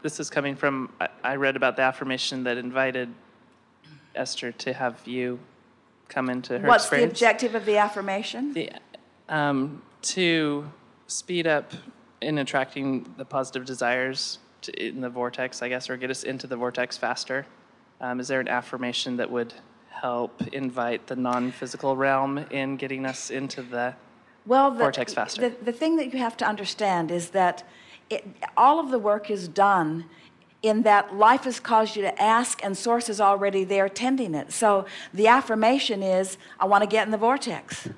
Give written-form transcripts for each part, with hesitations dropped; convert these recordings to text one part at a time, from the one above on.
This is coming from, I read about the affirmation that invited Esther to have you come into her What's experience. the objective of the affirmation? To speed up in attracting the positive desires in the vortex, I guess, or get us into the vortex faster. Is there an affirmation that would help invite the non-physical realm in getting us into the vortex faster? The thing that you have to understand is that all of the work is done in that life has caused you to ask and source is already there tending it. So the affirmation is, I want to get in the vortex.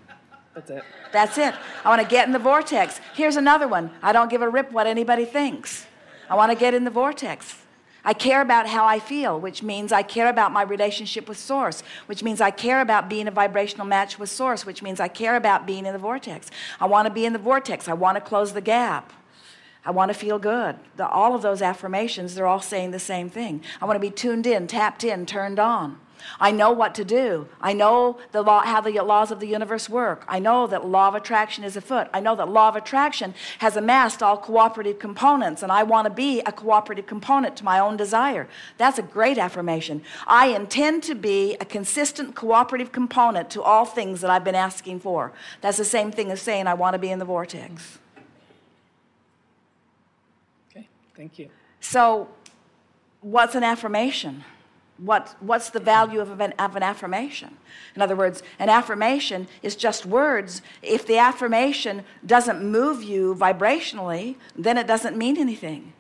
That's it. That's it. I want to get in the vortex. Here's another one. I don't give a rip what anybody thinks. I want to get in the vortex. I care about how I feel, which means I care about my relationship with Source, which means I care about being a vibrational match with Source, which means I care about being in the vortex. I want to be in the vortex. I want to close the gap. I want to feel good. All of those affirmations, they're all saying the same thing. I want to be tuned in, tapped in, turned on. I know what to do. I know how the laws of the universe work. I know that law of attraction is afoot. I know that law of attraction has amassed all cooperative components, and I want to be a cooperative component to my own desire. That's a great affirmation. I intend to be a consistent cooperative component to all things that I've been asking for. That's the same thing as saying I want to be in the vortex. Okay, thank you. So, what's an affirmation? What's the value of an affirmation? In other words, an affirmation is just words. If the affirmation doesn't move you vibrationally, then it doesn't mean anything.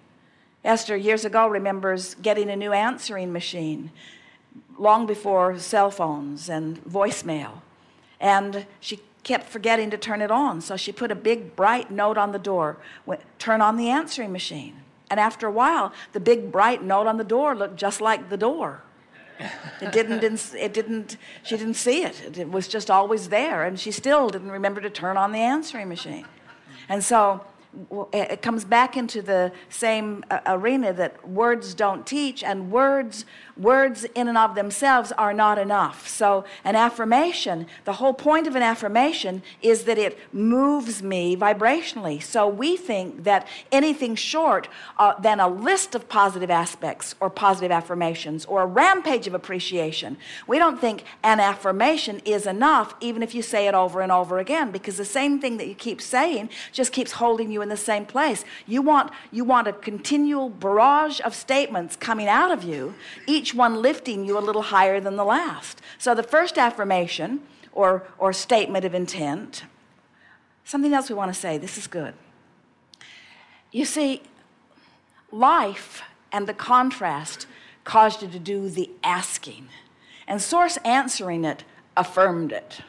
Esther, years ago, remembers getting a new answering machine long before cell phones and voicemail. And she kept forgetting to turn it on. So she put a big bright note on the door, turn on the answering machine. And after a while, the big bright note on the door looked just like the door. She didn't see it. It was just always there, and she still didn't remember to turn on the answering machine. And so it comes back into the same arena that words don't teach, and words in and of themselves are not enough. So an affirmation, the whole point of an affirmation is that it moves me vibrationally. So we think that anything short than a list of positive aspects or positive affirmations or a rampage of appreciation, we don't think an affirmation is enough, even if you say it over and over again, because the same thing that you keep saying just keeps holding you in the same place. You want a continual barrage of statements coming out of you, each one lifting you a little higher than the last. So the first affirmation or statement of intent, something else we want to say, this is good. You see, life and the contrast caused you to do the asking, and Source answering it affirmed it.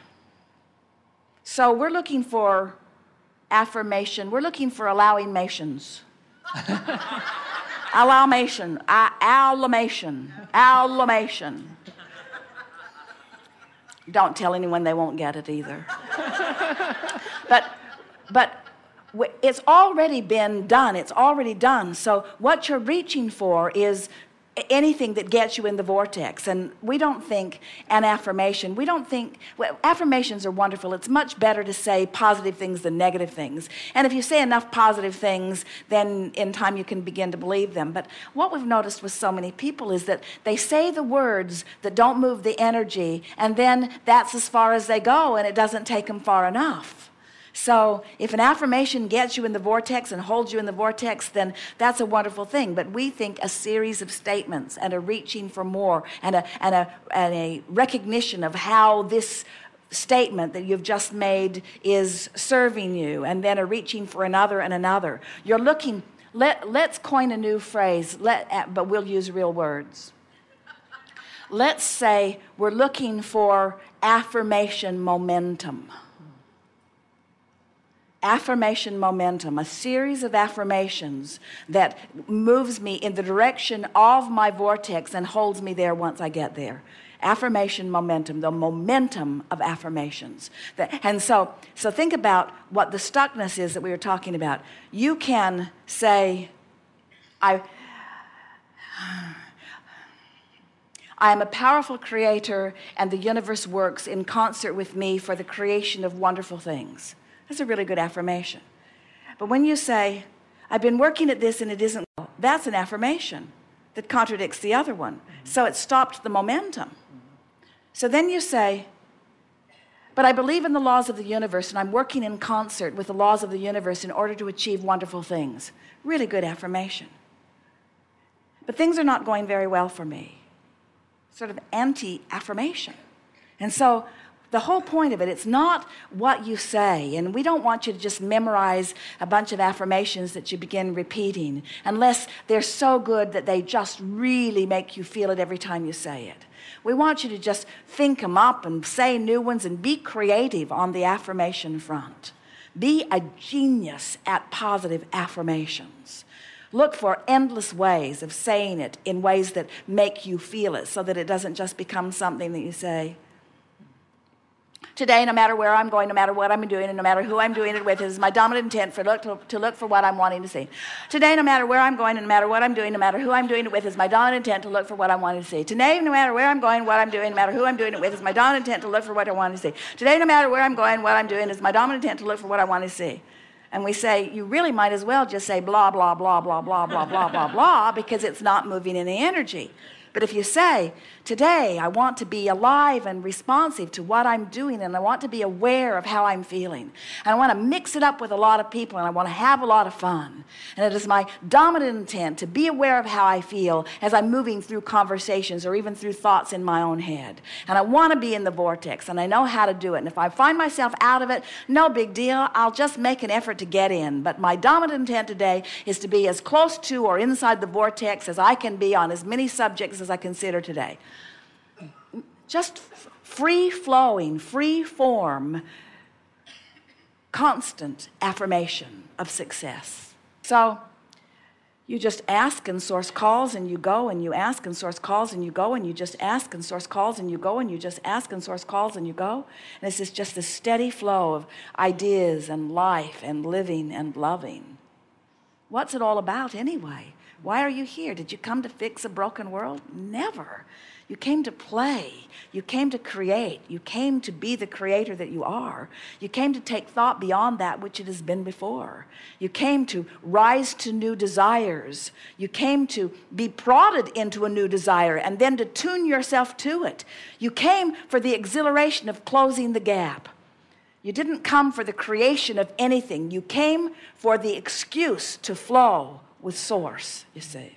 So we're looking for affirmation. We're looking for allowing-mations. Allowmation. Don't tell anyone, they won't get it either. But it's already been done. It's already done. So what you're reaching for is anything that gets you in the vortex. And we don't think an affirmation, affirmations are wonderful. It's much better to say positive things than negative things. And if you say enough positive things, then in time you can begin to believe them. But what we've noticed with so many people is that they say the words that don't move the energy, and then that's as far as they go, and it doesn't take them far enough. So if an affirmation gets you in the vortex and holds you in the vortex, then that's a wonderful thing. But we think a series of statements and a reaching for more and a recognition of how this statement that you've just made is serving you, and then a reaching for another and another. You're looking, let's coin a new phrase, but we'll use real words. Let's say we're looking for affirmation momentum. Affirmation momentum, a series of affirmations that moves me in the direction of my vortex and holds me there once I get there. Affirmation momentum, the momentum of affirmations. And so think about what the stuckness is that we were talking about. You can say, I am a powerful creator, and the universe works in concert with me for the creation of wonderful things. That's a really good affirmation. But when you say, I've been working at this and it isn't well. That's an affirmation that contradicts the other one. So it stopped the momentum. So then you say, but I believe in the laws of the universe and I'm working in concert with the laws of the universe in order to achieve wonderful things. Really good affirmation. But things are not going very well for me. Sort of anti-affirmation. And so the whole point of it, it's not what you say, and we don't want you to just memorize a bunch of affirmations that you begin repeating unless they're so good that they just really make you feel it every time you say it. We want you to just think them up and say new ones and be creative on the affirmation front. Be a genius at positive affirmations. Look for endless ways of saying it in ways that make you feel it so that it doesn't just become something that you say. Today, no matter where I'm going, no matter what I'm doing, and no matter who I'm doing it with, it is my dominant intent to look for what I'm wanting to see. Today, no matter where I'm going, and no matter what I'm doing, no matter who I'm doing it with, is my dominant intent to look for what I'm wanting to see. Today, no matter where I'm going, what I'm doing, no matter who I'm doing it with, is my dominant intent to look for what I want to see. Today, no matter where I'm going, what I'm doing, is my dominant intent to look for what I want to see. And we say, you really might as well just say blah, blah, blah, blah, blah, blah, blah, blah, blah, because it's not moving any energy. But if you say, today I want to be alive and responsive to what I'm doing, and I want to be aware of how I'm feeling, and I want to mix it up with a lot of people, and I want to have a lot of fun, and it is my dominant intent to be aware of how I feel as I'm moving through conversations or even through thoughts in my own head, and I want to be in the vortex, and I know how to do it, and if I find myself out of it, no big deal, I'll just make an effort to get in. But my dominant intent today is to be as close to or inside the vortex as I can be on as many subjects as I consider today. Just free-flowing, free-form, constant affirmation of success. So you just ask and source calls and you go, and you ask and source calls and you go, and you just ask and source calls and you go, and you just ask and source calls and you go. And this is just a steady flow of ideas and life and living and loving. What's it all about anyway? Why are you here? Did you come to fix a broken world? Never. You came to play. You came to create. You came to be the creator that you are. You came to take thought beyond that which it has been before. You came to rise to new desires. You came to be prodded into a new desire and then to tune yourself to it. You came for the exhilaration of closing the gap. You didn't come for the creation of anything. You came for the excuse to flow with source, you see.